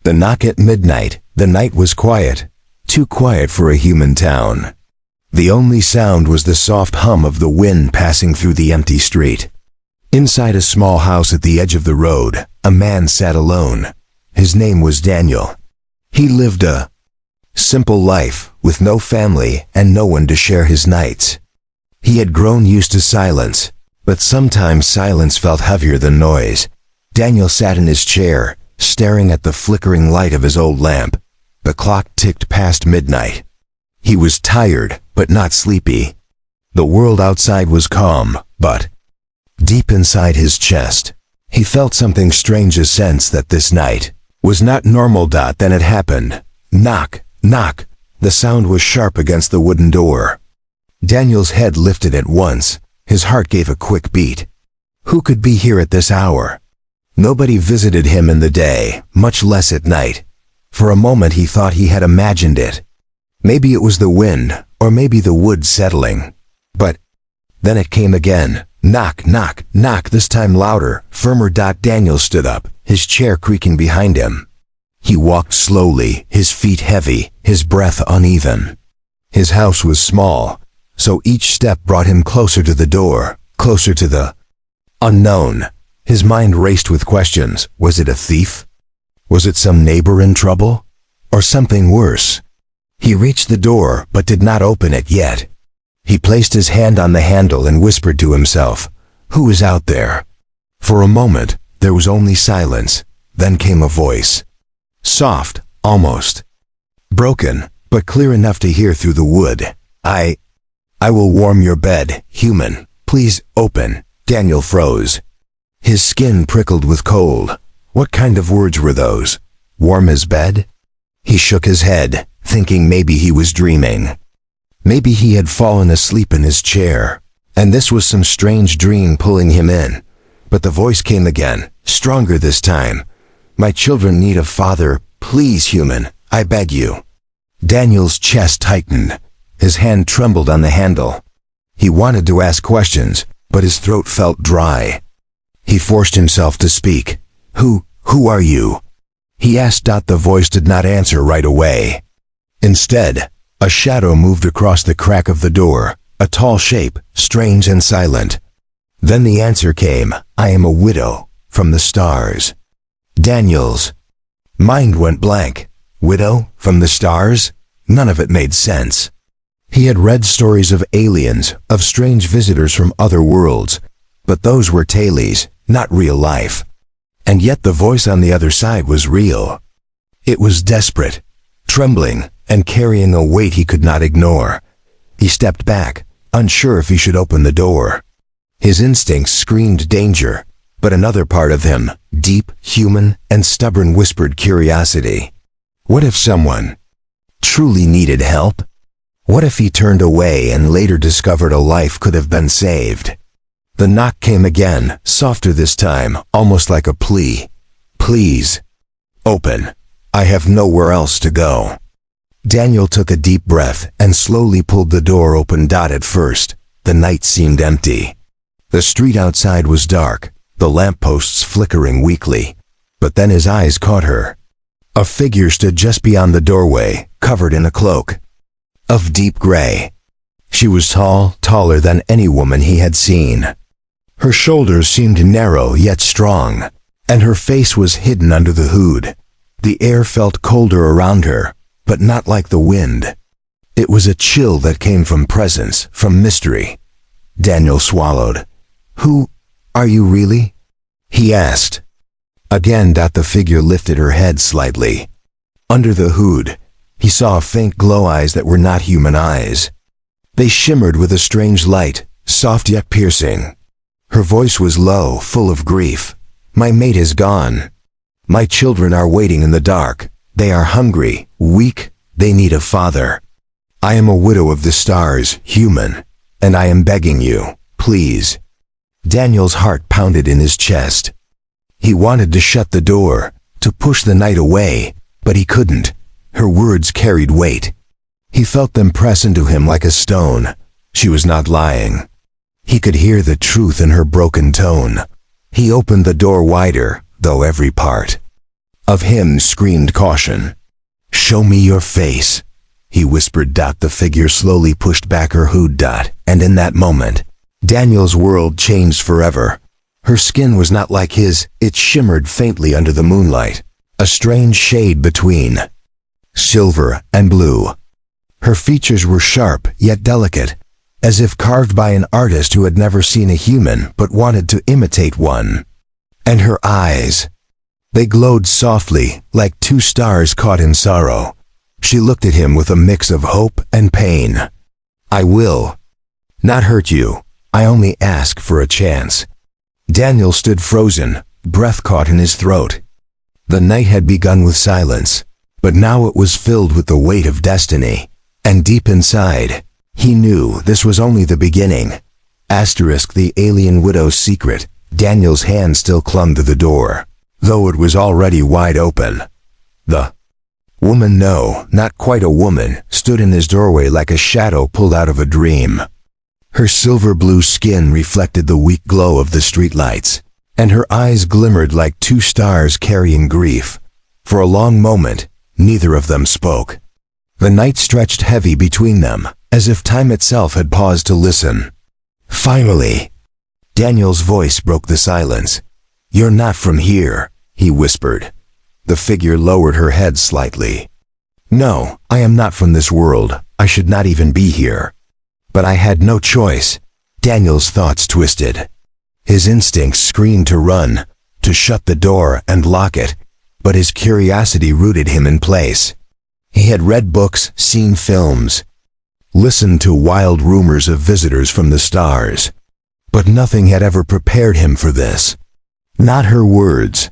The knock at midnight. The night was quiet, too quiet for a human town. The only sound was the soft hum of the wind passing through the empty street. Inside a small house at the edge of the road, a man sat alone. His name was Daniel. He lived a simple life, with no family and no one to share his nights. He had grown used to silence, but sometimes silence felt heavier than noise. Daniel sat in his chair, staring at the flickering light of his old lamp. The clock ticked past midnight. He was tired, but not sleepy. The world outside was calm, but deep inside his chest, he felt something strange, a sense that this night was not normal. Then it happened. Knock, knock. The sound was sharp against the wooden door. Daniel's head lifted at once. His heart gave a quick beat. Who could be here at this hour? Nobody visited him in the day, much less at night. For a moment he thought he had imagined it. Maybe it was the wind, or maybe the wood settling. But then it came again. Knock, knock, knock, this time louder, firmer. Daniel stood up, his chair creaking behind him. He walked slowly, his feet heavy, his breath uneven. His house was small, so each step brought him closer to the door, closer to the unknown. His mind raced with questions. Was it a thief? Was it some neighbor in trouble? Or something worse? He reached the door, but did not open it yet. He placed his hand on the handle and whispered to himself, "Who is out there?" For a moment, there was only silence. Then came a voice. Soft, almost broken, but clear enough to hear through the wood. I will warm your bed, human. Please open." Daniel froze. His skin prickled with cold. What kind of words were those? Warm his bed? He shook his head, thinking maybe he was dreaming. Maybe he had fallen asleep in his chair, and this was some strange dream pulling him in. But the voice came again, stronger this time. "My children need a father. Please, human, I beg you." Daniel's chest tightened. His hand trembled on the handle. He wanted to ask questions, but his throat felt dry. He forced himself to speak. Who are you?" he asked. The voice did not answer right away. Instead, a shadow moved across the crack of the door, a tall shape, strange and silent. Then the answer came. "I am a widow, from the stars." Daniel's mind went blank. Widow, from the stars? None of it made sense. He had read stories of aliens, of strange visitors from other worlds, but those were tales, not real life. And yet the voice on the other side was real. It was desperate, trembling, and carrying a weight he could not ignore. He stepped back, unsure if he should open the door. His instincts screamed danger, but another part of him, deep, human, and stubborn, whispered curiosity. What if someone truly needed help? What if he turned away and later discovered a life could have been saved? The knock came again, softer this time, almost like a plea. "Please, open. I have nowhere else to go." Daniel took a deep breath and slowly pulled the door open. At first, the night seemed empty. The street outside was dark, the lampposts flickering weakly. But then his eyes caught her. A figure stood just beyond the doorway, covered in a cloak of deep gray. She was tall, taller than any woman he had seen. Her shoulders seemed narrow yet strong, and her face was hidden under the hood. The air felt colder around her, but not like the wind. It was a chill that came from presence, from mystery. Daniel swallowed. "Who are you really?" he asked. Again, the figure lifted her head slightly. Under the hood, he saw faint glow eyes that were not human eyes. They shimmered with a strange light, soft yet piercing. Her voice was low, full of grief. "My mate is gone. My children are waiting in the dark. They are hungry, weak, they need a father. I am a widow of the stars, human, and I am begging you, please." Daniel's heart pounded in his chest. He wanted to shut the door, to push the night away, but he couldn't. Her words carried weight. He felt them press into him like a stone. She was not lying. He could hear the truth in her broken tone. He opened the door wider, though every part of him screamed caution. "Show me your face," he whispered. The figure slowly pushed back her hood. And in that moment, Daniel's world changed forever. Her skin was not like his, it shimmered faintly under the moonlight, a strange shade between silver and blue. Her features were sharp yet delicate, as if carved by an artist who had never seen a human but wanted to imitate one. And her eyes, they glowed softly, like two stars caught in sorrow. She looked at him with a mix of hope and pain. "I will not hurt you. I only ask for a chance." Daniel stood frozen, breath caught in his throat. The night had begun with silence, but now it was filled with the weight of destiny. And deep inside, he knew this was only the beginning. The alien widow's secret. Daniel's hand still clung to the door, though it was already wide open. The woman, no, not quite a woman, stood in his doorway like a shadow pulled out of a dream. Her silver-blue skin reflected the weak glow of the streetlights, and her eyes glimmered like two stars carrying grief. For a long moment, neither of them spoke. The night stretched heavy between them, as if time itself had paused to listen. Finally, Daniel's voice broke the silence. "You're not from here," he whispered. The figure lowered her head slightly. "No, I am not from this world. I should not even be here." But I had no choice. Daniel's thoughts twisted. His instincts screamed to run, to shut the door and lock it, but his curiosity rooted him in place. He had read books, seen films, listened to wild rumors of visitors from the stars, but nothing had ever prepared him for this. Not her words,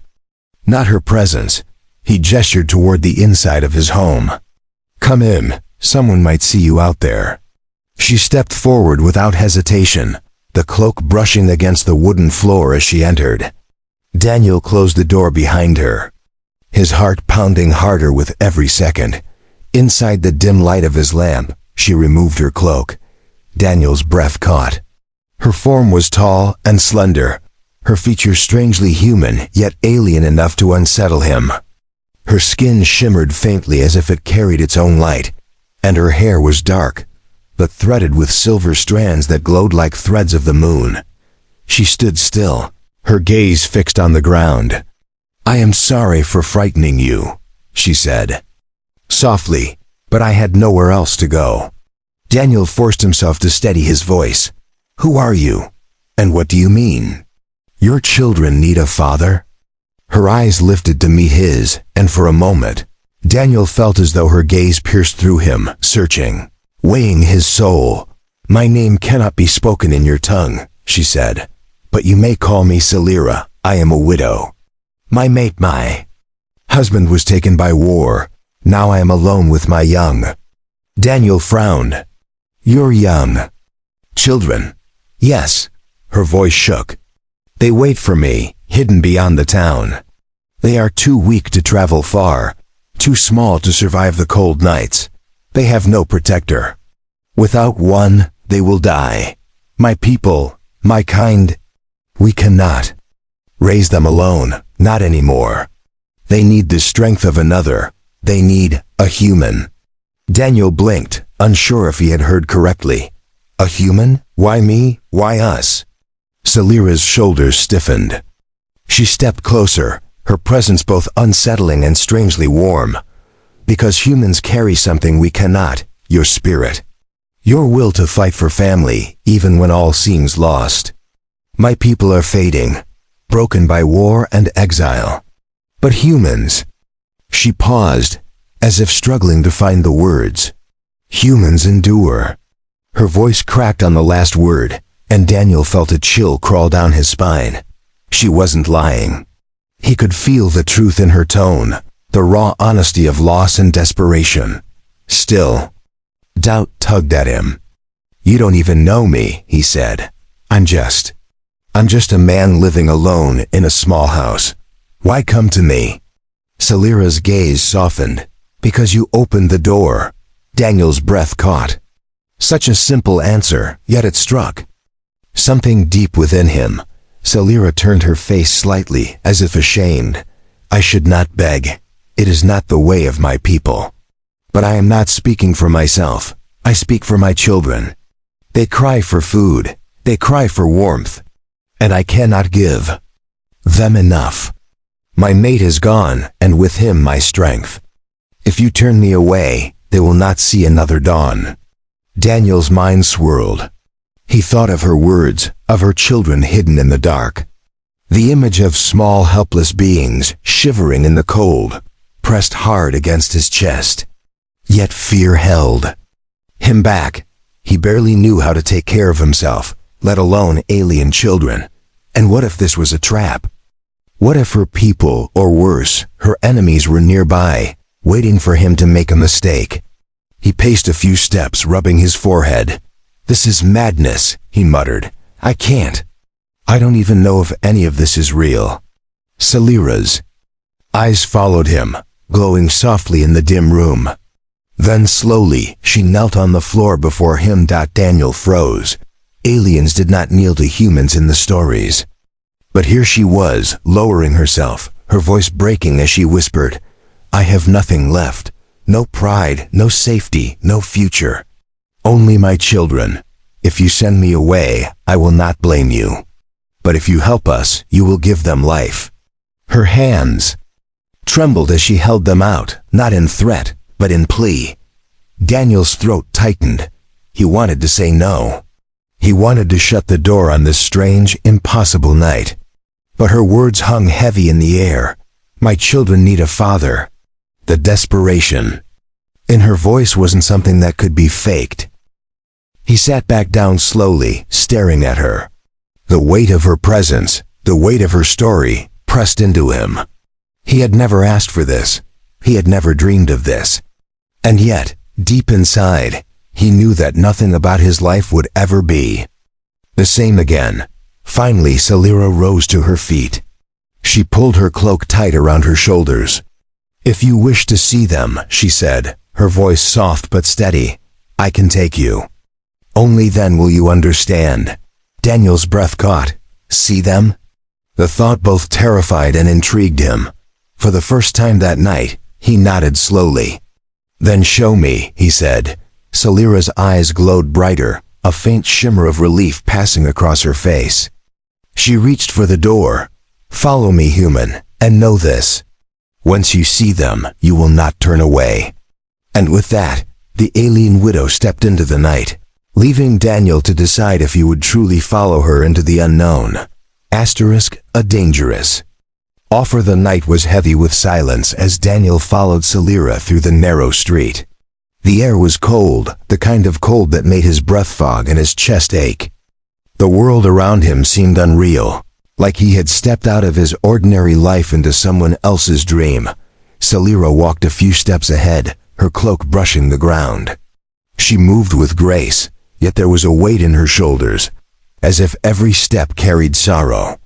not her presence. He gestured toward the inside of his home. "Come in, someone might see you out there." She stepped forward without hesitation, the cloak brushing against the wooden floor as she entered. Daniel closed the door behind her, his heart pounding harder with every second. Inside the dim light of his lamp, she removed her cloak. Daniel's breath caught. Her form was tall and slender, her features strangely human yet alien enough to unsettle him. Her skin shimmered faintly as if it carried its own light, and her hair was dark, but threaded with silver strands that glowed like threads of the moon. She stood still, her gaze fixed on the ground. "I am sorry for frightening you," she said softly, "but I had nowhere else to go." Daniel forced himself to steady his voice. "Who are you? And what do you mean? Your children need a father?" Her eyes lifted to meet his, and for a moment, Daniel felt as though her gaze pierced through him, searching, weighing his soul. "My name cannot be spoken in your tongue," she said, "but you may call me Celira. I am a widow. My husband was taken by war. Now I am alone with my young." Daniel frowned. "Your young children?" "Yes." Her voice shook. "They wait for me, hidden beyond the town. They are too weak to travel far, too small to survive the cold nights. They have no protector. Without one, they will die. My people, my kind, we cannot raise them alone, not anymore. They need the strength of another. They need a human." Daniel blinked, unsure if he had heard correctly. "A human? Why me? Why us?" Celira's shoulders stiffened. She stepped closer, her presence both unsettling and strangely warm. "Because humans carry something we cannot, your spirit. Your will to fight for family, even when all seems lost. My people are fading, broken by war and exile. But humans—" She paused, as if struggling to find the words. "Humans endure." Her voice cracked on the last word, and Daniel felt a chill crawl down his spine. She wasn't lying. He could feel the truth in her tone, the raw honesty of loss and desperation. Still, doubt tugged at him. "You don't even know me," he said. I'm just a man living alone in a small house. Why come to me?" Celira's gaze softened. "Because you opened the door." Daniel's breath caught. Such a simple answer, yet it struck something deep within him. Celira turned her face slightly, as if ashamed. I should not beg. It is not the way of my people. But I am not speaking for myself. I speak for my children. They cry for food. They cry for warmth. And I cannot give them enough. My mate is gone, and with him my strength. If you turn me away, they will not see another dawn. Daniel's mind swirled. He thought of her words, of her children hidden in the dark. The image of small helpless beings, shivering in the cold, pressed hard against his chest. Yet fear held him back. He barely knew how to take care of himself, let alone alien children. And what if this was a trap? What if her people, or worse, her enemies were nearby, waiting for him to make a mistake? He paced a few steps, rubbing his forehead. This is madness, he muttered. I can't. I don't even know if any of this is real. Salira's eyes followed him, glowing softly in the dim room. Then slowly, she knelt on the floor before him. Daniel froze. Aliens did not kneel to humans in the stories. But here she was, lowering herself, her voice breaking as she whispered, I have nothing left. No pride, no safety, no future. Only my children. If you send me away, I will not blame you. But if you help us, you will give them life. Her hands trembled as she held them out, not in threat, but in plea. Daniel's throat tightened. He wanted to say no. He wanted to shut the door on this strange, impossible night. But her words hung heavy in the air. My children need a father. The desperation in her voice wasn't something that could be faked. He sat back down slowly, staring at her. The weight of her presence, the weight of her story, pressed into him. He had never asked for this. He had never dreamed of this. And yet, deep inside, he knew that nothing about his life would ever be the same again. Finally, Salira rose to her feet. She pulled her cloak tight around her shoulders. If you wish to see them, she said, her voice soft but steady, I can take you. Only then will you understand. Daniel's breath caught. See them? The thought both terrified and intrigued him. For the first time that night, he nodded slowly. Then show me, he said. Salira's eyes glowed brighter, a faint shimmer of relief passing across her face. She reached for the door. Follow me, human, and know this. Once you see them, you will not turn away. And with that, the alien widow stepped into the night, leaving Daniel to decide if he would truly follow her into the unknown. A dangerous offer. The night was heavy with silence as Daniel followed Salira through the narrow street. The air was cold, the kind of cold that made his breath fog and his chest ache. The world around him seemed unreal, like he had stepped out of his ordinary life into someone else's dream. Salira walked a few steps ahead, her cloak brushing the ground. She moved with grace, yet there was a weight in her shoulders, as if every step carried sorrow.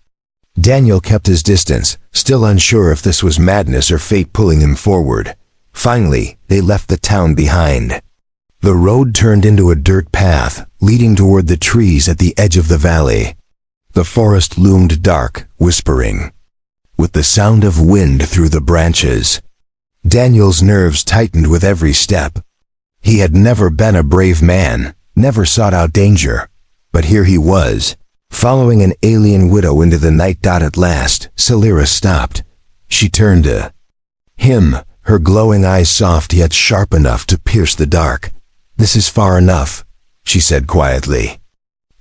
Daniel kept his distance, still unsure if this was madness or fate pulling him forward. Finally, they left the town behind. The road turned into a dirt path, leading toward the trees at the edge of the valley. The forest loomed dark, whispering, with the sound of wind through the branches. Daniel's nerves tightened with every step. He had never been a brave man, never sought out danger. But here he was, following an alien widow into the night. At last, Salira stopped. She turned to him, her glowing eyes soft yet sharp enough to pierce the dark. This is far enough, she said quietly.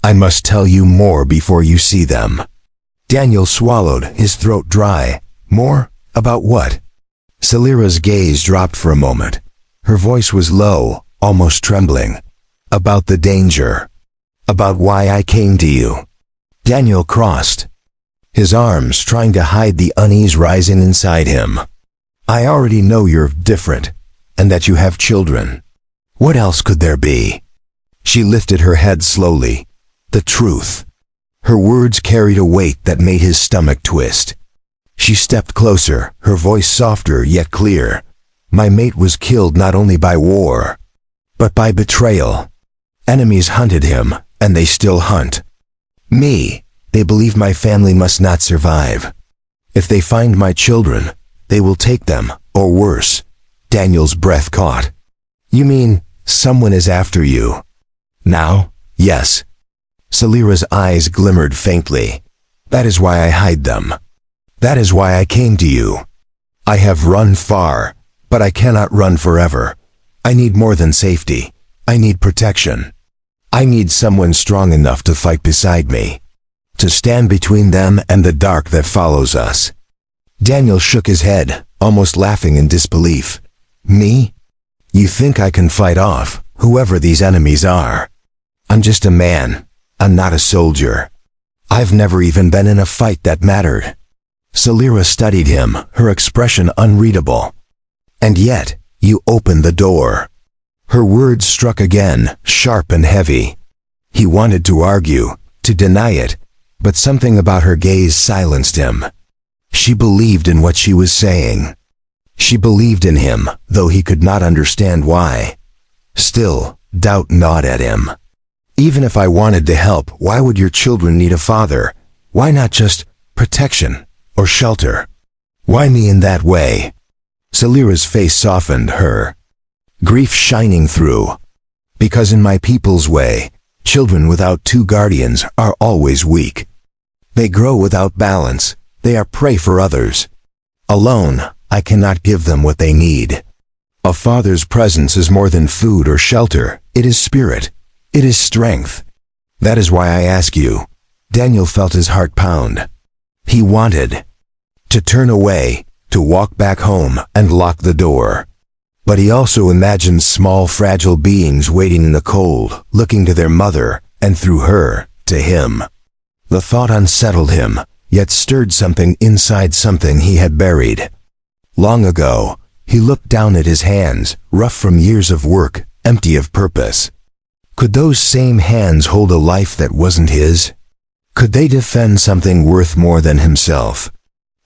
I must tell you more before you see them. Daniel swallowed, his throat dry. More? About what? Salira's gaze dropped for a moment. Her voice was low, almost trembling. About the danger. About why I came to you. Daniel crossed his arms, trying to hide the unease rising inside him. I already know you're different, and that you have children. What else could there be? She lifted her head slowly. The truth. Her words carried a weight that made his stomach twist. She stepped closer, her voice softer yet clear. My mate was killed not only by war, but by betrayal. Enemies hunted him, and they still hunt me. They believe my family must not survive. If they find my children, They will take them, or worse. Daniel's breath caught. You mean, someone is after you? Now? Yes. Salira's eyes glimmered faintly. That is why I hide them. That is why I came to you. I have run far, but I cannot run forever. I need more than safety. I need protection. I need someone strong enough to fight beside me, to stand between them and the dark that follows us. Daniel shook his head, almost laughing in disbelief. Me? You think I can fight off whoever these enemies are? I'm just a man. I'm not a soldier. I've never even been in a fight that mattered. Salira studied him, her expression unreadable. And yet, you opened the door. Her words struck again, sharp and heavy. He wanted to argue, to deny it, but something about her gaze silenced him. She believed in what she was saying. She believed in him, though he could not understand why. Still, doubt gnawed at him. Even if I wanted to help, why would your children need a father? Why not just protection or shelter? Why me in that way? Salira's face softened, her grief shining through. Because in my people's way, children without two guardians are always weak. They grow without balance. They are prey for others. Alone, I cannot give them what they need. A father's presence is more than food or shelter. It is spirit. It is strength. That is why I ask you. Daniel felt his heart pound. He wanted to turn away, to walk back home and lock the door. But he also imagined small, fragile beings waiting in the cold, looking to their mother, and through her, to him. The thought unsettled him, yet stirred something inside something he had buried. Long ago, he looked down at his hands, rough from years of work, empty of purpose. Could those same hands hold a life that wasn't his? Could they defend something worth more than himself?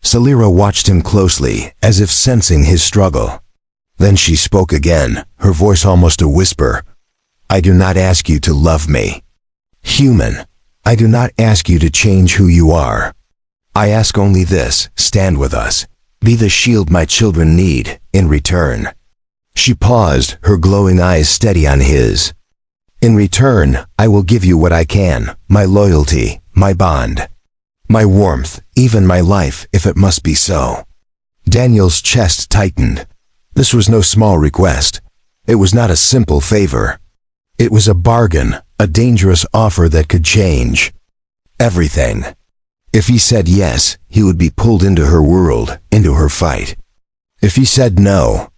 Salira watched him closely, as if sensing his struggle. Then she spoke again, her voice almost a whisper. I do not ask you to love me. Human, I do not ask you to change who you are. I ask only this, stand with us. Be the shield my children need, in return. She paused, her glowing eyes steady on his. In return, I will give you what I can, my loyalty, my bond, my warmth, even my life, if it must be so. Daniel's chest tightened. This was no small request. It was not a simple favor. It was a bargain, a dangerous offer that could change everything. If he said yes, he would be pulled into her world, into her fight. If he said no,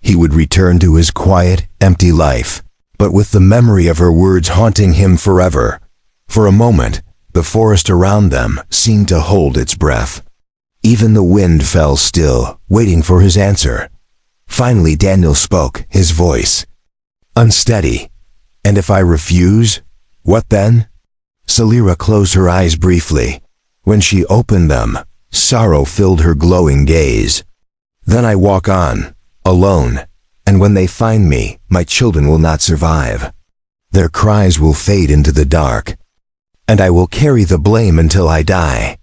he would return to his quiet, empty life, but with the memory of her words haunting him forever. For a moment, the forest around them seemed to hold its breath. Even the wind fell still, waiting for his answer. Finally Daniel spoke, his voice unsteady. And if I refuse, what then? Salira closed her eyes briefly. When she opened them, sorrow filled her glowing gaze. Then I walk on, alone, and when they find me, my children will not survive. Their cries will fade into the dark, and I will carry the blame until I die.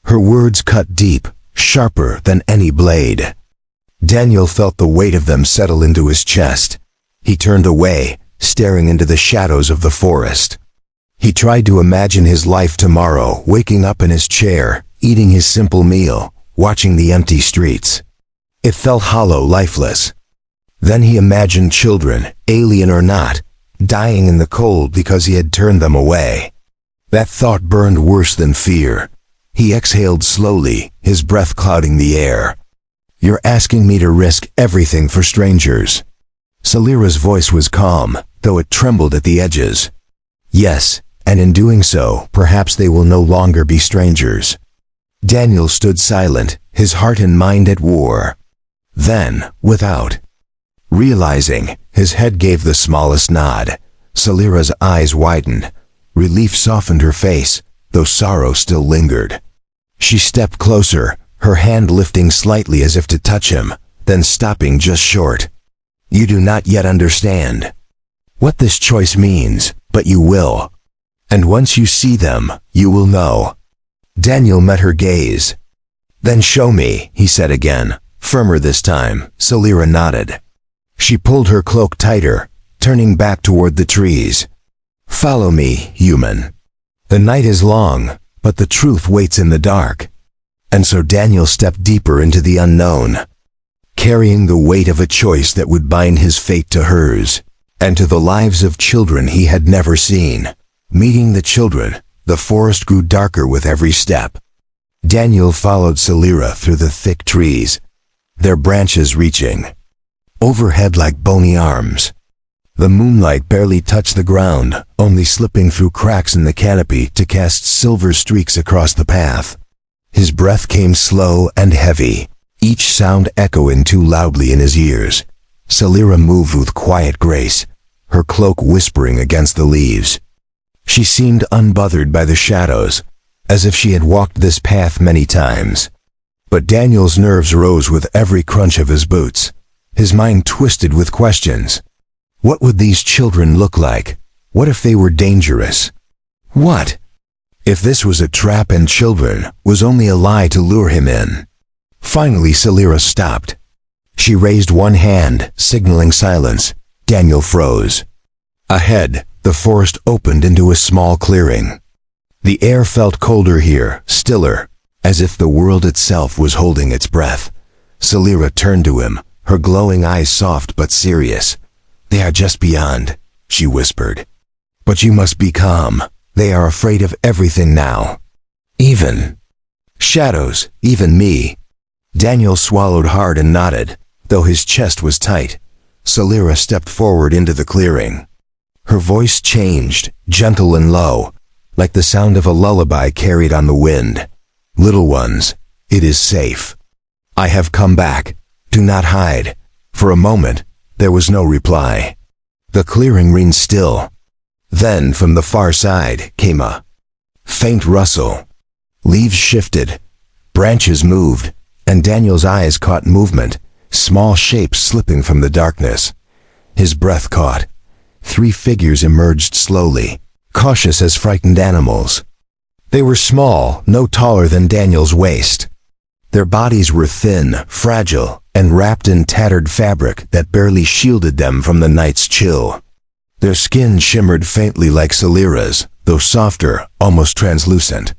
Her words cut deep, sharper than any blade. Daniel felt the weight of them settle into his chest. He turned away, staring into the shadows of the forest. He tried to imagine his life tomorrow, waking up in his chair, eating his simple meal, watching the empty streets. It felt hollow, lifeless. Then he imagined children, alien or not, dying in the cold because he had turned them away. That thought burned worse than fear. He exhaled slowly, his breath clouding the air. You're asking me to risk everything for strangers. Salira's voice was calm, though it trembled at the edges. Yes, and in doing so, perhaps they will no longer be strangers. Daniel stood silent, his heart and mind at war. Then, without realizing, his head gave the smallest nod. Salira's eyes widened. Relief softened her face, though sorrow still lingered. She stepped closer, her hand lifting slightly as if to touch him, then stopping just short. You do not yet understand what this choice means, but you will. And once you see them, you will know. Daniel met her gaze. Then show me, he said again, Firmer this time, Salira nodded. She pulled her cloak tighter, turning back toward the trees. Follow me, human. The night is long, but the truth waits in the dark. And so Daniel stepped deeper into the unknown, carrying the weight of a choice that would bind his fate to hers, and to the lives of children he had never seen. Meeting the children, the forest grew darker with every step. Daniel followed Salira through the thick trees, their branches reaching overhead like bony arms. The moonlight barely touched the ground, only slipping through cracks in the canopy to cast silver streaks across the path. His breath came slow and heavy, each sound echoing too loudly in his ears. Salira moved with quiet grace, her cloak whispering against the leaves. She seemed unbothered by the shadows, as if she had walked this path many times. But Daniel's nerves rose with every crunch of his boots, his mind twisted with questions. What would these children look like? What if they were dangerous? What if this was a trap and children was only a lie to lure him in? Finally, Salira stopped. She raised one hand, signaling silence. Daniel froze. Ahead, the forest opened into a small clearing. The air felt colder here, stiller, as if the world itself was holding its breath. Salira turned to him, her glowing eyes soft but serious. They are just beyond, she whispered. But you must be calm. They are afraid of everything now. Even shadows, even me. Daniel swallowed hard and nodded, though his chest was tight. Salira stepped forward into the clearing. Her voice changed, gentle and low, like the sound of a lullaby carried on the wind. Little ones, it is safe. I have come back. Do not hide. For a moment, there was no reply. The clearing reigned still. Then, from the far side, came a faint rustle. Leaves shifted, branches moved, and Daniel's eyes caught movement, small shapes slipping from the darkness. His breath caught. 3 figures emerged slowly, cautious as frightened animals. They were small, no taller than Daniel's waist. Their bodies were thin, fragile, and wrapped in tattered fabric that barely shielded them from the night's chill. Their skin shimmered faintly like Salira's, though softer, almost translucent.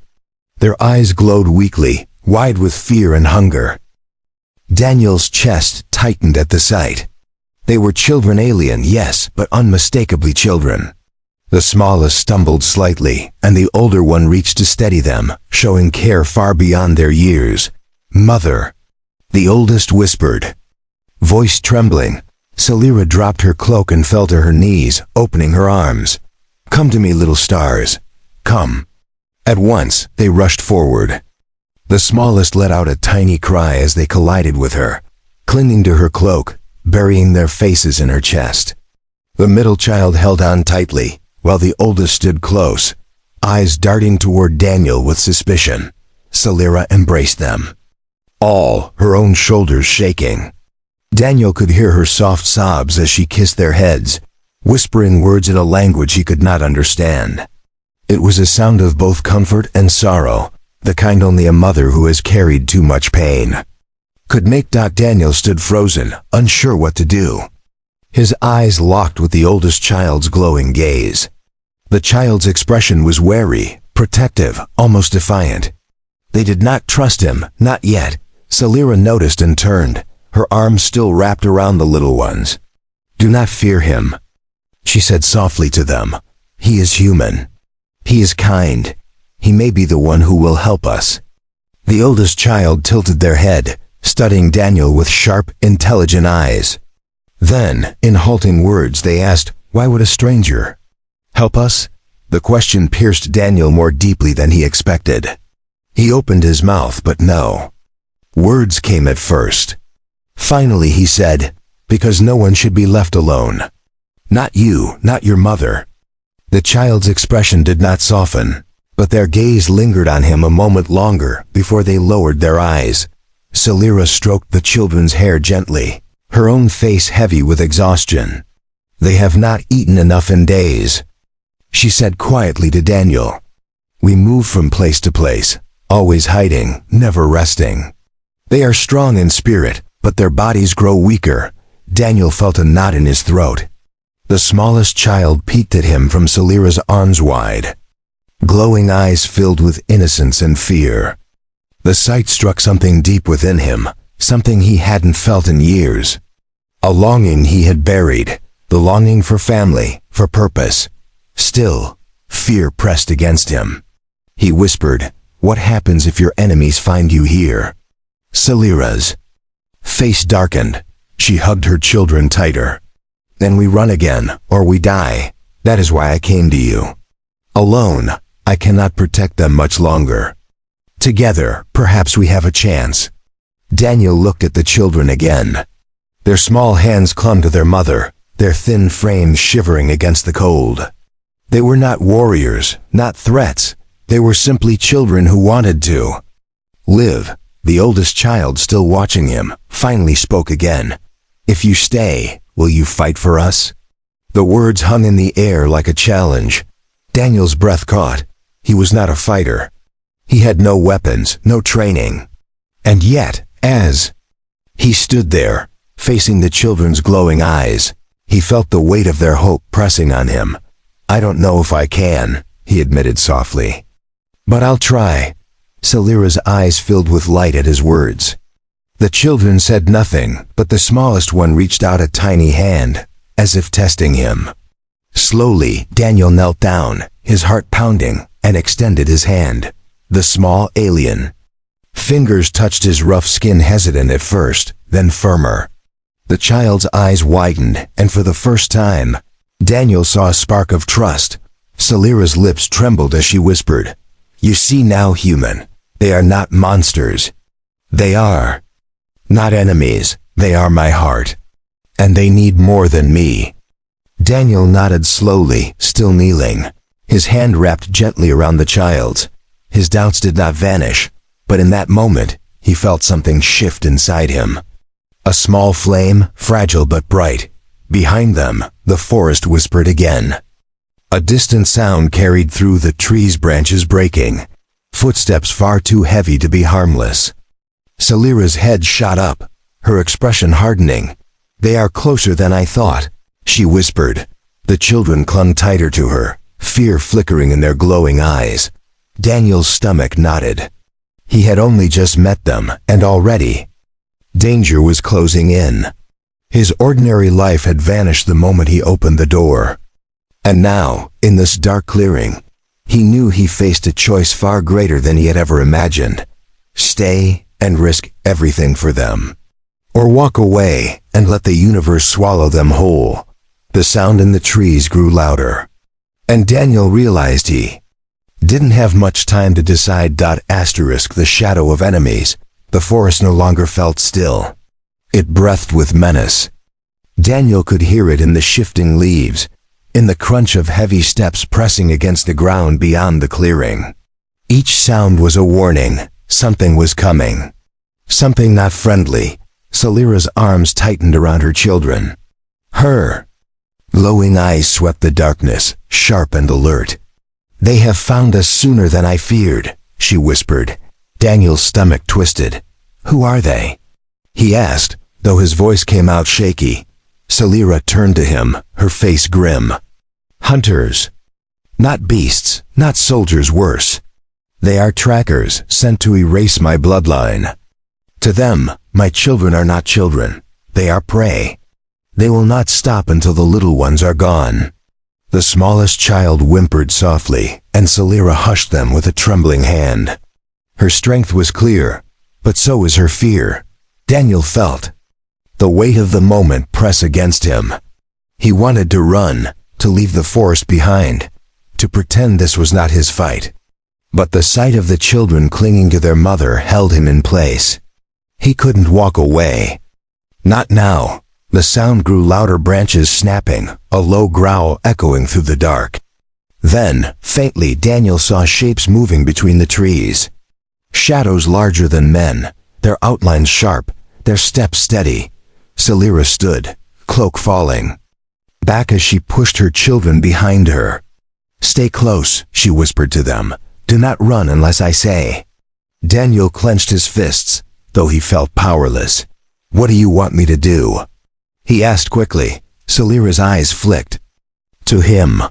Their eyes glowed weakly, wide with fear and hunger. Daniel's chest tightened at the sight. They were children, alien, yes, but unmistakably children. The smallest stumbled slightly, and the older one reached to steady them, showing care far beyond their years. Mother. The oldest whispered. Voice trembling, Salira dropped her cloak and fell to her knees, opening her arms. Come to me, little stars. Come. At once, they rushed forward. The smallest let out a tiny cry as they collided with her, clinging to her cloak, burying their faces in her chest. The middle child held on tightly, while the oldest stood close, eyes darting toward Daniel with suspicion. Salira embraced them, all her own shoulders shaking. Daniel could hear her soft sobs as she kissed their heads, whispering words in a language he could not understand. It was a sound of both comfort and sorrow, the kind only a mother who has carried too much pain could make. Daniel stood frozen, unsure what to do. His eyes locked with the oldest child's glowing gaze. The child's expression was wary, protective, almost defiant. They did not trust him, not yet. Salira noticed and turned, her arms still wrapped around the little ones. Do not fear him, she said softly to them. He is human. He is kind. He may be the one who will help us. The oldest child tilted their head, studying Daniel with sharp, intelligent eyes. Then, in halting words, they asked, why would a stranger help us? The question pierced Daniel more deeply than he expected. He opened his mouth, but no words came at first. Finally he said, because no one should be left alone. Not you, not your mother. The child's expression did not soften, but their gaze lingered on him a moment longer before they lowered their eyes. Salira stroked the children's hair gently, her own face heavy with exhaustion. They have not eaten enough in days, she said quietly to Daniel. We move from place to place, always hiding, never resting. They are strong in spirit, but their bodies grow weaker. Daniel felt a knot in his throat. The smallest child peeked at him from Celira's arms wide, glowing eyes filled with innocence and fear. The sight struck something deep within him, something he hadn't felt in years. A longing he had buried, the longing for family, for purpose. Still, fear pressed against him. He whispered, "What happens if your enemies find you here?" Celira's face darkened. She hugged her children tighter. "Then we run again, or we die. That is why I came to you. Alone, I cannot protect them much longer. Together, perhaps we have a chance." Daniel looked at the children again. Their small hands clung to their mother, their thin frames shivering against the cold. They were not warriors, not threats. They were simply children who wanted to live. The oldest child, still watching him, finally spoke again. "If you stay, will you fight for us?" The words hung in the air like a challenge. Daniel's breath caught. He was not a fighter. He had no weapons, no training. And yet, as he stood there, facing the children's glowing eyes, he felt the weight of their hope pressing on him. "I don't know if I can," he admitted softly. "But I'll try." Celira's eyes filled with light at his words. The children said nothing, but the smallest one reached out a tiny hand, as if testing him. Slowly, Daniel knelt down, his heart pounding, and extended his hand. The small alien fingers touched his rough skin, hesitant at first, then firmer. The child's eyes widened, and for the first time, Daniel saw a spark of trust. Celira's lips trembled as she whispered, "You see now, human, they are not monsters. They are not enemies, they are my heart. And they need more than me." Daniel nodded slowly, still kneeling, his hand wrapped gently around the child's. His doubts did not vanish, but in that moment, he felt something shift inside him. A small flame, fragile but bright. Behind them, the forest whispered again. A distant sound carried through the trees, branches breaking, footsteps far too heavy to be harmless. Celira's head shot up, her expression hardening. "They are closer than I thought," she whispered. The children clung tighter to her, fear flickering in their glowing eyes. Daniel's stomach knotted. He had only just met them, and already danger was closing in. His ordinary life had vanished the moment he opened the door. And now, in this dark clearing, he knew he faced a choice far greater than he had ever imagined. Stay and risk everything for them, or walk away and let the universe swallow them whole. The sound in the trees grew louder, and Daniel realized he didn't have much time to decide. The shadow of enemies. The forest no longer felt still. It breathed with menace. Daniel could hear it in the shifting leaves, in the crunch of heavy steps pressing against the ground beyond the clearing. Each sound was a warning. Something was coming. Something not friendly. Celira's arms tightened around her children. Her glowing eyes swept the darkness, sharp and alert. "They have found us sooner than I feared," she whispered. Daniel's stomach twisted. "Who are they?" he asked, though his voice came out shaky. Celira turned to him, her face grim. "Hunters. Not beasts, not soldiers, worse. They are trackers, sent to erase my bloodline. To them, my children are not children. They are prey. They will not stop until the little ones are gone." The smallest child whimpered softly, and Celira hushed them with a trembling hand. Her strength was clear, but so was her fear. Daniel felt the weight of the moment press against him. He wanted to run, to leave the forest behind, to pretend this was not his fight. But the sight of the children clinging to their mother held him in place. He couldn't walk away. Not now. The sound grew louder, branches snapping, a low growl echoing through the dark. Then, faintly, Daniel saw shapes moving between the trees. Shadows larger than men, their outlines sharp, their steps steady. Celira stood, cloak falling, back as she pushed her children behind her. "Stay close," she whispered to them. "Do not run unless I say." Daniel clenched his fists, though he felt powerless. "What do you want me to do?" he asked quickly. Salira's eyes flicked. To him.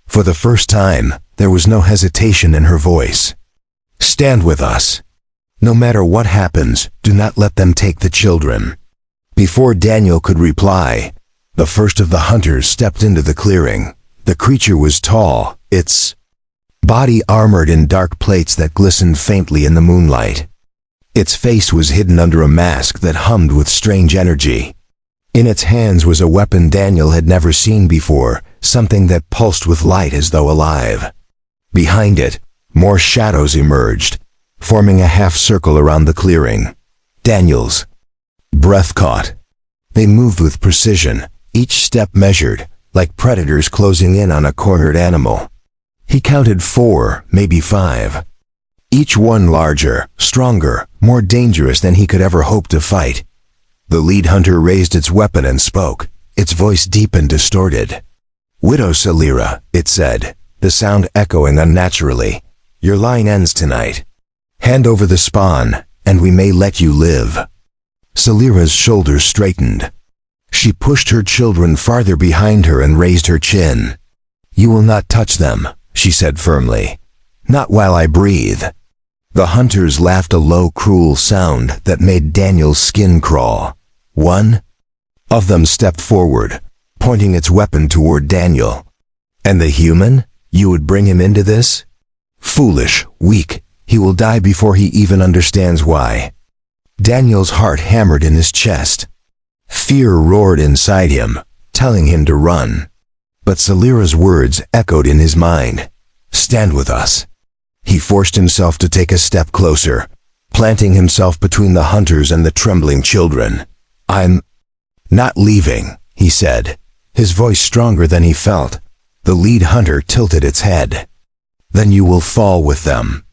For the first time, there was no hesitation in her voice. "Stand with us. No matter what happens, do not let them take the children." Before Daniel could reply, the first of the hunters stepped into the clearing. The creature was tall, its body armored in dark plates that glistened faintly in the moonlight. Its face was hidden under a mask that hummed with strange energy. In its hands was a weapon Daniel had never seen before, something that pulsed with light as though alive. Behind it, more shadows emerged, forming a half-circle around the clearing. Daniel's breath caught. They moved with precision, each step measured, like predators closing in on a cornered animal. He counted 4, maybe 5. Each one larger, stronger, more dangerous than he could ever hope to fight. The lead hunter raised its weapon and spoke, its voice deep and distorted. "Widow Salira," it said, the sound echoing unnaturally. "Your line ends tonight. Hand over the spawn, and we may let you live." Salira's shoulders straightened. She pushed her children farther behind her and raised her chin. "You will not touch them," she said firmly. "Not while I breathe." The hunters laughed a low, cruel sound that made Daniel's skin crawl. One of them stepped forward, pointing its weapon toward Daniel. "And the human? You would bring him into this? Foolish, weak. He will die before he even understands why." Daniel's heart hammered in his chest. Fear roared inside him, telling him to run. But Salira's words echoed in his mind. "Stand with us." He forced himself to take a step closer, planting himself between the hunters and the trembling children. "I'm not leaving," he said, his voice stronger than he felt. The lead hunter tilted its head. "Then you will fall with them."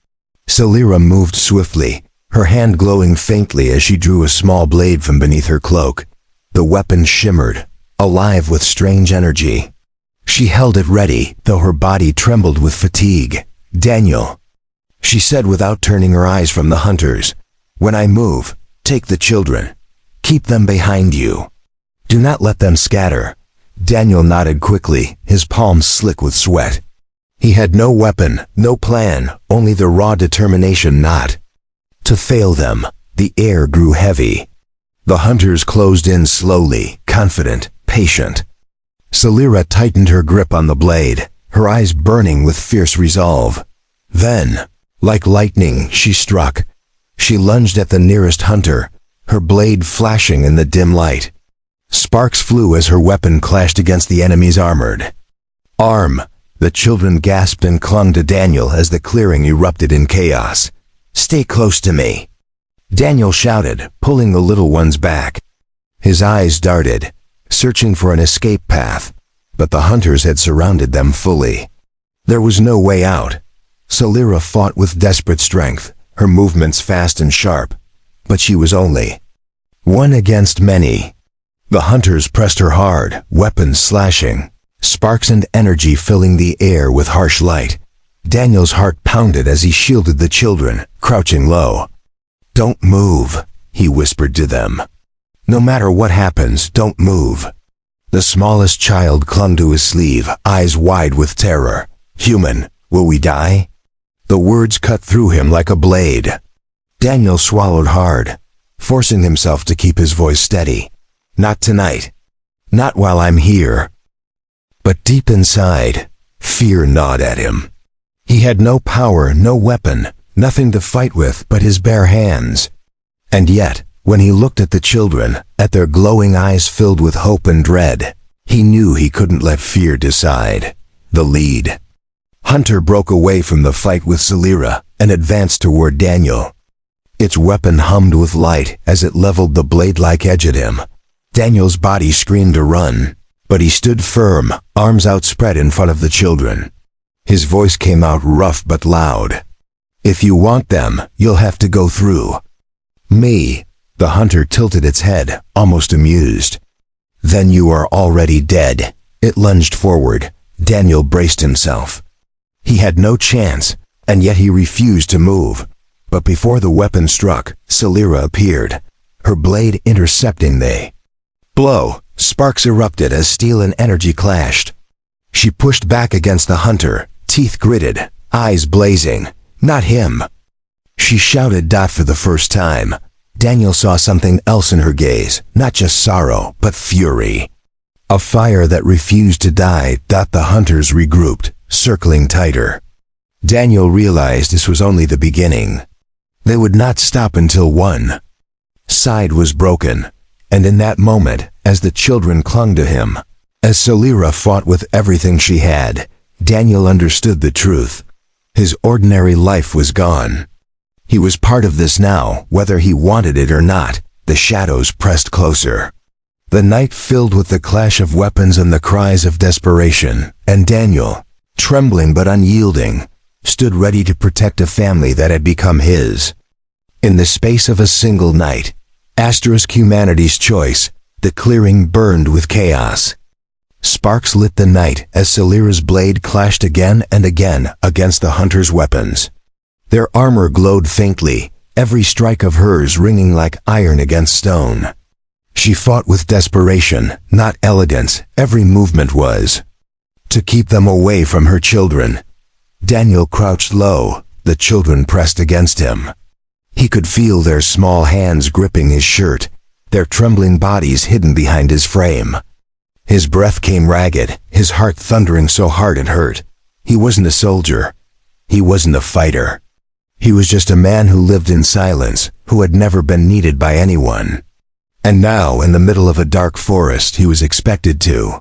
Salira moved swiftly, her hand glowing faintly as she drew a small blade from beneath her cloak. The weapon shimmered, alive with strange energy. She held it ready, though her body trembled with fatigue. "Daniel," she said without turning her eyes from the hunters, "when I move, take the children. Keep them behind you. Do not let them scatter." Daniel nodded quickly, his palms slick with sweat. He had no weapon, no plan, only the raw determination not to fail them. The air grew heavy. The hunters closed in slowly, confident, patient. Salira tightened her grip on the blade, her eyes burning with fierce resolve. Then, like lightning, she struck. She lunged at the nearest hunter, her blade flashing in the dim light. Sparks flew as her weapon clashed against the enemy's armored arm. The children gasped and clung to Daniel as the clearing erupted in chaos. "Stay close to me," Daniel shouted, pulling the little ones back. His eyes darted, searching for an escape path, but the hunters had surrounded them fully. There was no way out. Salira fought with desperate strength, her movements fast and sharp, but she was only one against many. The hunters pressed her hard, weapons slashing, sparks and energy filling the air with harsh light. Daniel's heart pounded as he shielded the children, crouching low. "Don't move," he whispered to them. "No matter what happens, don't move." The smallest child clung to his sleeve, eyes wide with terror. "Human, will we die?" The words cut through him like a blade. Daniel swallowed hard, forcing himself to keep his voice steady. "Not tonight. Not while I'm here." But deep inside, fear gnawed at him. He had no power, no weapon, nothing to fight with but his bare hands. And yet, when he looked at the children, at their glowing eyes filled with hope and dread, he knew he couldn't let fear decide. The lead hunter broke away from the fight with Salira and advanced toward Daniel. Its weapon hummed with light as it leveled the blade-like edge at him. Daniel's body screamed to run, but he stood firm, arms outspread in front of the children. His voice came out rough but loud. "If you want them, you'll have to go through me." The hunter tilted its head, almost amused. "Then you are already dead." It lunged forward. Daniel braced himself. He had no chance, and yet he refused to move. But before the weapon struck, Salira appeared. her blade intercepting the blow. Sparks erupted as steel and energy clashed. She pushed back against the hunter, teeth gritted, eyes blazing. Not him. She shouted. For the first time, Daniel saw something else in her gaze, not just sorrow, but fury. A fire that refused to die. The hunters regrouped, circling tighter. Daniel realized this was only the beginning. They would not stop until one side was broken, and in that moment, as the children clung to him, as Celira fought with everything she had, Daniel understood the truth. His ordinary life was gone. He was part of this now, whether he wanted it or not. The shadows pressed closer. The night filled with the clash of weapons and the cries of desperation, and Daniel, trembling but unyielding, stood ready to protect a family that had become his. In the space of a single night, humanity's choice, the clearing burned with chaos. Sparks lit the night as Celira's blade clashed again and again against the hunter's weapons. Their armor glowed faintly, every strike of hers ringing like iron against stone. She fought with desperation, not elegance. Every movement was to keep them away from her children. Daniel crouched low, the children pressed against him. He could feel their small hands gripping his shirt, their trembling bodies hidden behind his frame. His breath came ragged, his heart thundering so hard it hurt. He wasn't a soldier. He wasn't a fighter. He was just a man who lived in silence, who had never been needed by anyone. And now, in the middle of a dark forest, he was expected to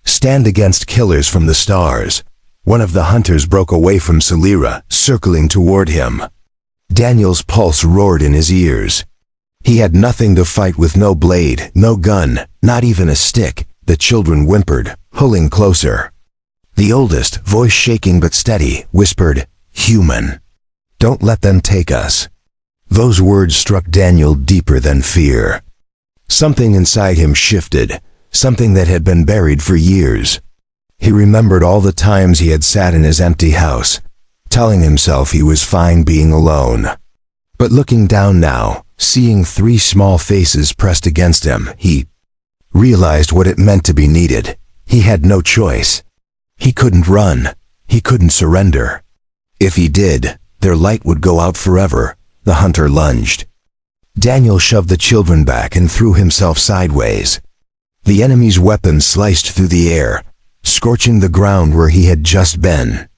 stand against killers from the stars. One of the hunters broke away from Celira, circling toward him. Daniel's pulse roared in his ears. He had nothing to fight with, no blade, no gun, not even a stick. The children whimpered, pulling closer. The oldest, voice shaking but steady, whispered, "Human. Don't let them take us." Those words struck Daniel deeper than fear. Something inside him shifted, something that had been buried for years. He remembered all the times he had sat in his empty house, telling himself he was fine being alone. But looking down now, seeing 3 small faces pressed against him, he realized what it meant to be needed. He had no choice. He couldn't run. He couldn't surrender. If he did, their light would go out forever. The hunter lunged. Daniel shoved the children back and threw himself sideways. The enemy's weapons sliced through the air, scorching the ground where he had just been.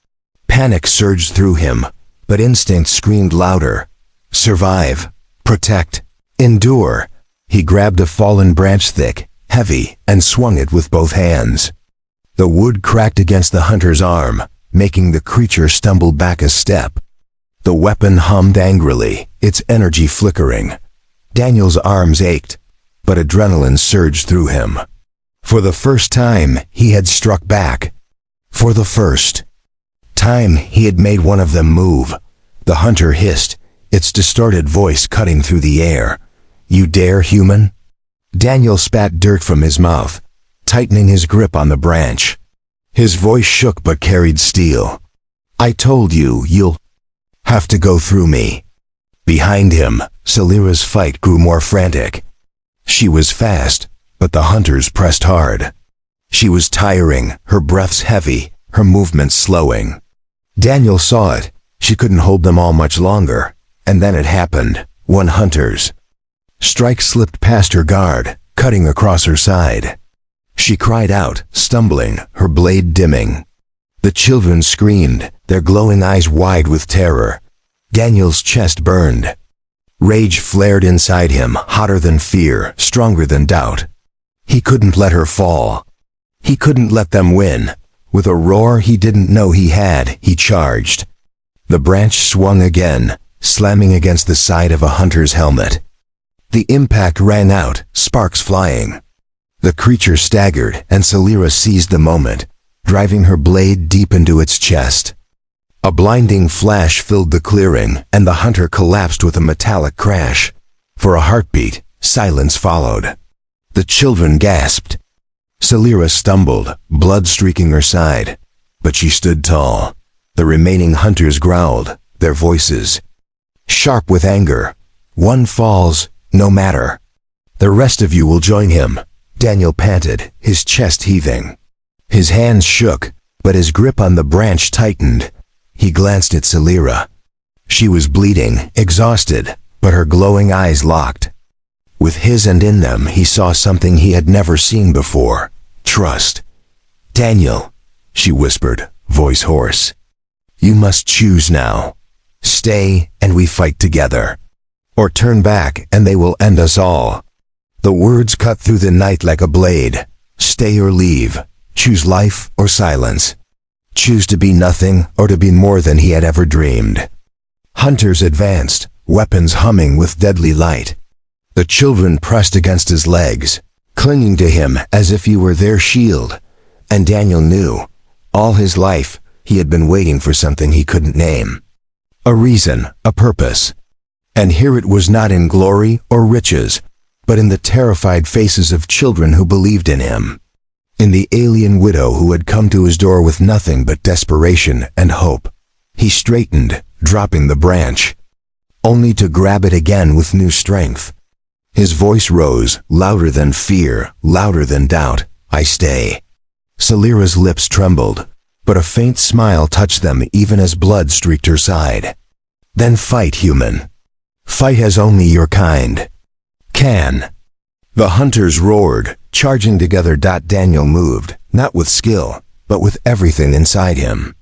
Panic surged through him, but instinct screamed louder. Survive. Protect. Endure. He grabbed a fallen branch, thick, heavy, and swung it with both hands. The wood cracked against the hunter's arm, making the creature stumble back a step. The weapon hummed angrily, its energy flickering. Daniel's arms ached, but adrenaline surged through him. For the first time, he had struck back. For the first time, he had made one of them move. The hunter hissed, its distorted voice cutting through the air. "You dare, human?" Daniel spat dirt from his mouth, tightening his grip on the branch. His voice shook but carried steel. "I told you, you'll have to go through me." Behind him, Celira's fight grew more frantic. She was fast, but the hunters pressed hard. She was tiring, her breaths heavy, her movements slowing. Daniel saw it. She couldn't hold them all much longer. And then it happened. One hunter's strike slipped past her guard, cutting across her side. She cried out, stumbling, her blade dimming. The children screamed, their glowing eyes wide with terror. Daniel's chest burned. Rage flared inside him, hotter than fear, stronger than doubt. He couldn't let her fall. He couldn't let them win. With a roar he didn't know he had, he charged. The branch swung again, slamming against the side of a hunter's helmet. The impact rang out, sparks flying. The creature staggered, and Celira seized the moment, driving her blade deep into its chest. A blinding flash filled the clearing, and the hunter collapsed with a metallic crash. For a heartbeat, silence followed. The children gasped. Celira stumbled, blood streaking her side. But she stood tall. The remaining hunters growled, their voices sharp with anger. "One falls, No matter. The rest of you will join him, Daniel panted, his chest heaving. His hands shook, but his grip on the branch tightened. He glanced at Celira. She was bleeding, exhausted, but her glowing eyes locked. With his, and in them he saw something he had never seen before: trust. "Daniel," she whispered, voice hoarse. "You must choose now. Stay and we fight together. Or turn back and they will end us all." The words cut through the night like a blade. Stay or leave. Choose life or silence. Choose to be nothing or to be more than he had ever dreamed. Hunters advanced, weapons humming with deadly light. The children pressed against his legs, clinging to him as if he were their shield. And Daniel knew, all his life, he had been waiting for something he couldn't name. A reason, a purpose. And here it was, not in glory or riches, but in the terrified faces of children who believed in him. In the alien widow who had come to his door with nothing but desperation and hope. He straightened, dropping the branch, only to grab it again with new strength. His voice rose, louder than fear, louder than doubt. "I stay." Celira's lips trembled, but a faint smile touched them even as blood streaked her side. "Then fight, human. Fight as only your kind can." The hunters roared, charging together. Daniel moved, not with skill, but with everything inside him.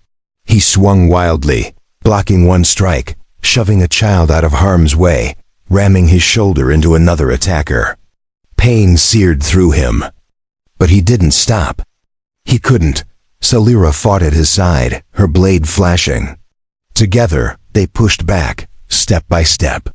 He swung wildly, blocking one strike, shoving a child out of harm's way, ramming his shoulder into another attacker. Pain seared through him. But he didn't stop. He couldn't. Celira fought at his side, her blade flashing. Together, they pushed back, step by step.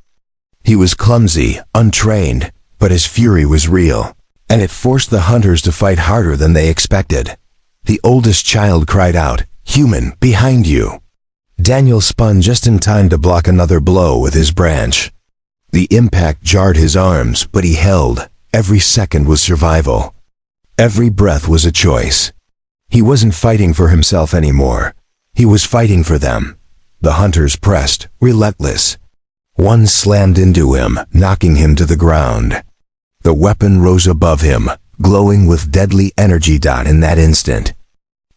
He was clumsy, untrained, but his fury was real, and it forced the hunters to fight harder than they expected. The oldest child cried out, "Human, behind you!" Daniel spun just in time to block another blow with his branch. The impact jarred his arms, but he held. Every second was survival. Every breath was a choice. He wasn't fighting for himself anymore. He was fighting for them. The hunters pressed, relentless. One slammed into him, knocking him to the ground. The weapon rose above him, glowing with deadly energy. In that instant,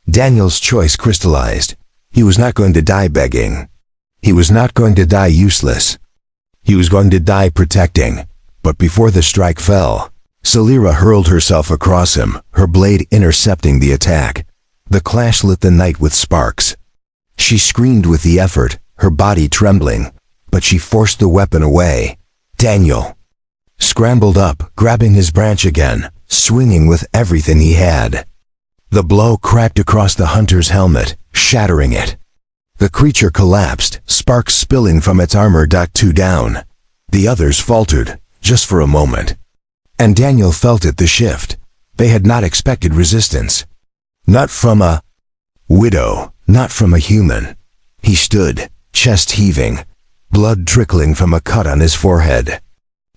Daniel's choice crystallized. He was not going to die begging. He was not going to die useless. He was going to die protecting. But before the strike fell, Celira hurled herself across him, her blade intercepting the attack. The clash lit the night with sparks. She screamed with the effort, her body trembling, but she forced the weapon away. Daniel scrambled up, grabbing his branch again, swinging with everything he had. The blow cracked across the hunter's helmet, shattering it. The creature collapsed, sparks spilling from its armor. Two down. The others faltered, just for a moment. And Daniel felt it, the shift. They had not expected resistance. Not from a widow, not from a human. He stood, chest heaving, blood trickling from a cut on his forehead.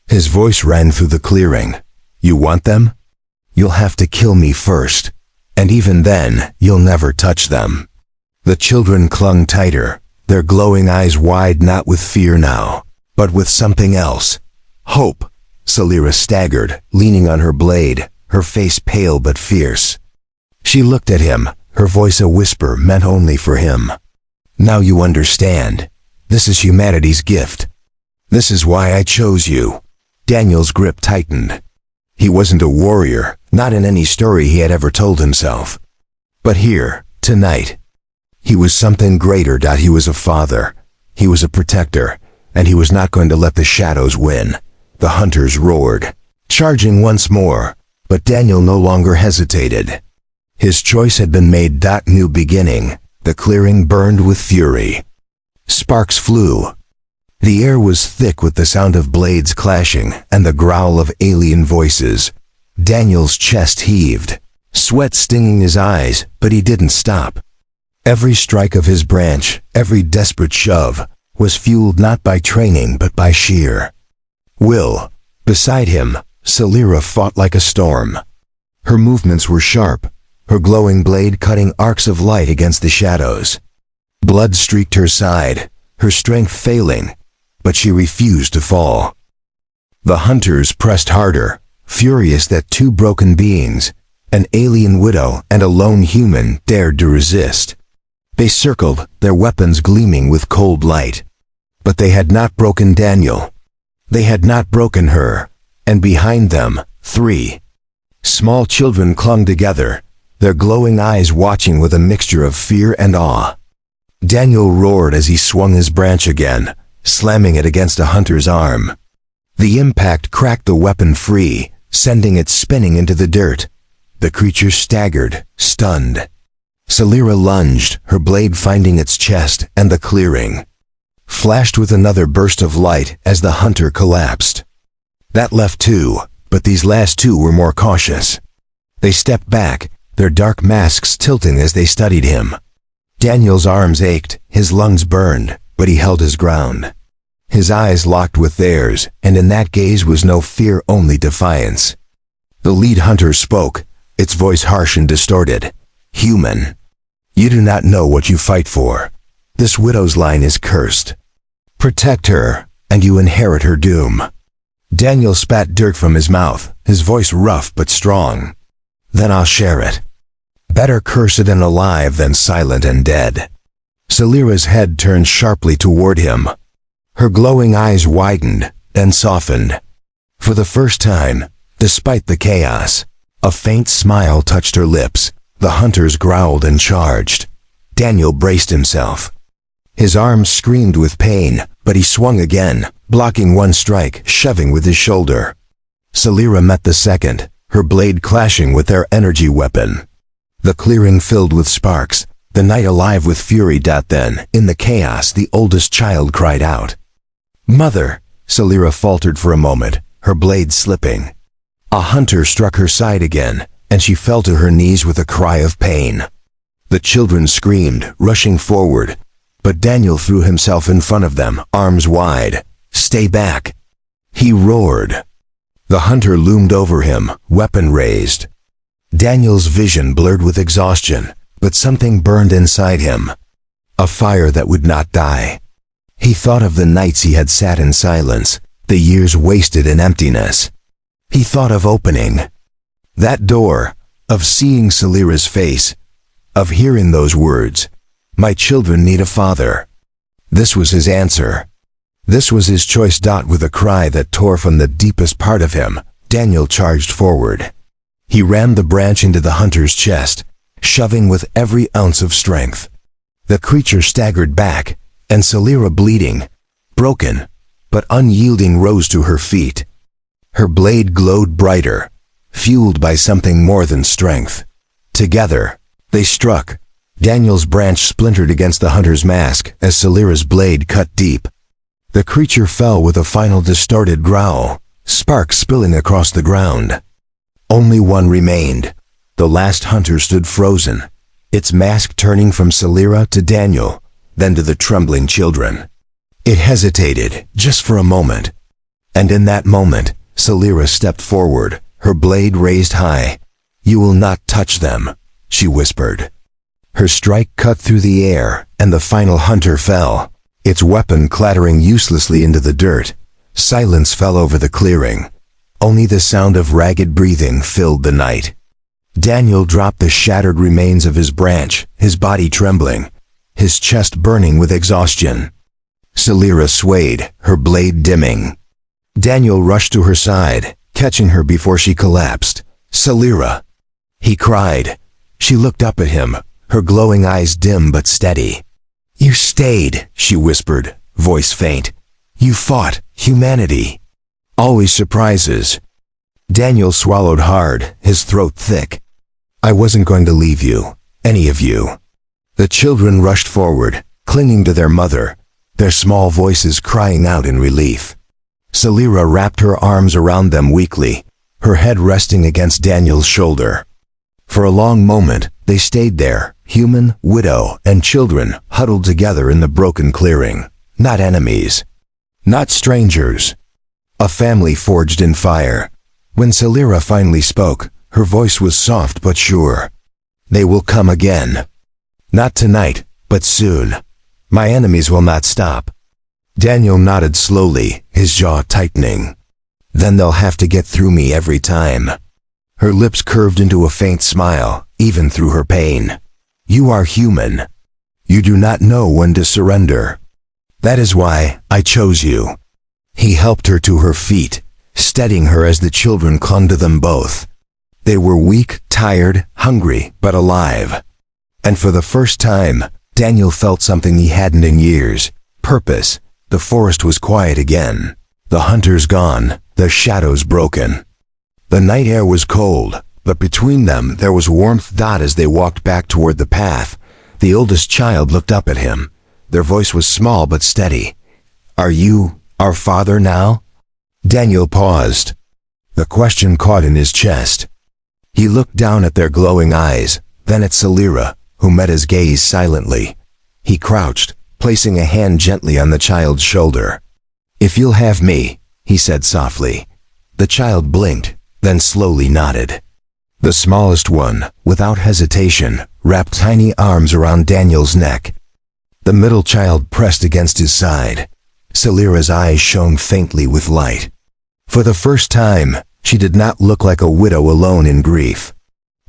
His voice rang through the clearing. "You want them? You'll have to kill me first. And even then, you'll never touch them." The children clung tighter, their glowing eyes wide, not with fear now, but with something else. Hope. Celira staggered, leaning on her blade, her face pale but fierce. She looked at him, her voice a whisper meant only for him. "Now you understand. This is humanity's gift. This is why I chose you." Daniel's grip tightened. He wasn't a warrior, not in any story he had ever told himself. But here, tonight, he was something greater. He was a father. He was a protector, and he was not going to let the shadows win. The hunters roared, charging once more, but Daniel no longer hesitated. His choice had been made. New beginning. The clearing burned with fury. Sparks flew. The air was thick with the sound of blades clashing and the growl of alien voices. Daniel's chest heaved, sweat stinging his eyes, but he didn't stop. Every strike of his branch, every desperate shove, was fueled not by training but by sheer will. Beside him, Celira fought like a storm. Her movements were sharp, her glowing blade cutting arcs of light against the shadows. Blood streaked her side, her strength failing, but she refused to fall. The hunters pressed harder, furious that two broken beings, an alien widow and a lone human, dared to resist. They circled, their weapons gleaming with cold light. But they had not broken Daniel. They had not broken her, and behind them, 3 small children clung together, their glowing eyes watching with a mixture of fear and awe. Daniel roared as he swung his branch again, slamming it against a hunter's arm. The impact cracked the weapon free, sending it spinning into the dirt. The creature staggered, stunned. Celira lunged, her blade finding its chest and the clearing. Flashed with another burst of light as the hunter collapsed. That left 2, but these last 2 were more cautious. They stepped back, their dark masks tilting as they studied him. Daniel's arms ached, his lungs burned, but he held his ground. His eyes locked with theirs, and in that gaze was no fear, only defiance. The lead hunter spoke, its voice harsh and distorted. "Human, you do not know what you fight for. This widow's line is cursed. Protect her, and you inherit her doom." Daniel spat dirt from his mouth, his voice rough but strong. "Then I'll share it. Better cursed and alive than silent and dead." Celira's head turned sharply toward him. Her glowing eyes widened, then softened. For the first time, despite the chaos, a faint smile touched her lips. The hunters growled and charged. Daniel braced himself. His arms screamed with pain, but he swung again, blocking one strike, shoving with his shoulder. Celira met the second, her blade clashing with their energy weapon. The clearing filled with sparks, the night alive with fury. Then, in the chaos, the oldest child cried out. "Mother!" Celira faltered for a moment, her blade slipping. A hunter struck her side again, and she fell to her knees with a cry of pain. The children screamed, rushing forward, but Daniel threw himself in front of them, arms wide. "Stay back!" he roared. The hunter loomed over him, weapon raised. Daniel's vision blurred with exhaustion, but something burned inside him. A fire that would not die. He thought of the nights he had sat in silence, the years wasted in emptiness. He thought of opening that door, of seeing Celira's face, of hearing those words, "My children need a father." This was his answer. This was his choice. With a cry that tore from the deepest part of him, Daniel charged forward. He rammed the branch into the hunter's chest, shoving with every ounce of strength. The creature staggered back, and Celira, bleeding, broken, but unyielding, rose to her feet. Her blade glowed brighter, fueled by something more than strength. Together, they struck. Daniel's branch splintered against the hunter's mask as Celira's blade cut deep. The creature fell with a final distorted growl, sparks spilling across the ground. Only one remained. The last hunter stood frozen, its mask turning from Celira to Daniel, then to the trembling children. It hesitated, just for a moment. And in that moment, Celira stepped forward, her blade raised high. "You will not touch them," she whispered. Her strike cut through the air, and the final hunter fell, its weapon clattering uselessly into the dirt. Silence fell over the clearing. Only the sound of ragged breathing filled the night. Daniel dropped the shattered remains of his branch, his body trembling, his chest burning with exhaustion. Celira swayed, her blade dimming. Daniel rushed to her side, catching her before she collapsed. "Celira!" he cried. She looked up at him, her glowing eyes dim but steady. "You stayed," she whispered, voice faint. "You fought humanity. Always surprises." Daniel swallowed hard, his throat thick. "I wasn't going to leave you, any of you." The children rushed forward, clinging to their mother, their small voices crying out in relief. Celira wrapped her arms around them weakly, her head resting against Daniel's shoulder. For a long moment, they stayed there, human, widow, and children, huddled together in the broken clearing. Not enemies. Not strangers. A family forged in fire. When Celira finally spoke, her voice was soft but sure. "They will come again. Not tonight, but soon. My enemies will not stop." Daniel nodded slowly, his jaw tightening. Then they'll have to get through me every time. Her lips curved into a faint smile, even through her pain. You are human. You do not know when to surrender. That is why I chose you. He helped her to her feet, steadying her as the children clung to them both. They were weak, tired, hungry, but alive. And for the first time, Daniel felt something he hadn't in years. Purpose. The forest was quiet again. The hunters gone, the shadows broken. The night air was cold, but between them there was warmth. As they walked back toward the path, the oldest child looked up at him. Their voice was small but steady. Are you our father now? Daniel paused. The question caught in his chest. He looked down at their glowing eyes, then at Celira, who met his gaze silently. He crouched, placing a hand gently on the child's shoulder. If you'll have me, he said softly. The child blinked, then slowly nodded. The smallest one, without hesitation, wrapped tiny arms around Daniel's neck. The middle child pressed against his side. Celira's eyes shone faintly with light. For the first time, she did not look like a widow alone in grief.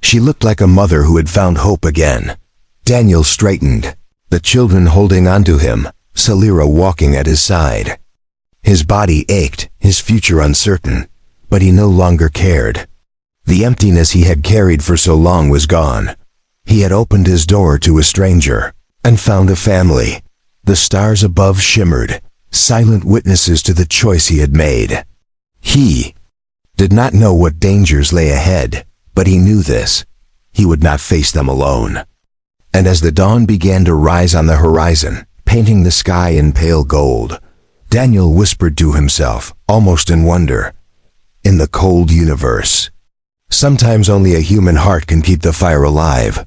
She looked like a mother who had found hope again. Daniel straightened, the children holding onto him, Celira walking at his side. His body ached, his future uncertain, but he no longer cared. The emptiness he had carried for so long was gone. He had opened his door to a stranger, and found a family. The stars above shimmered, silent witnesses to the choice he had made. He did not know what dangers lay ahead, but he knew this. He would not face them alone. And as the dawn began to rise on the horizon, painting the sky in pale gold, Daniel whispered to himself, almost in wonder, in the cold universe, sometimes only a human heart can keep the fire alive.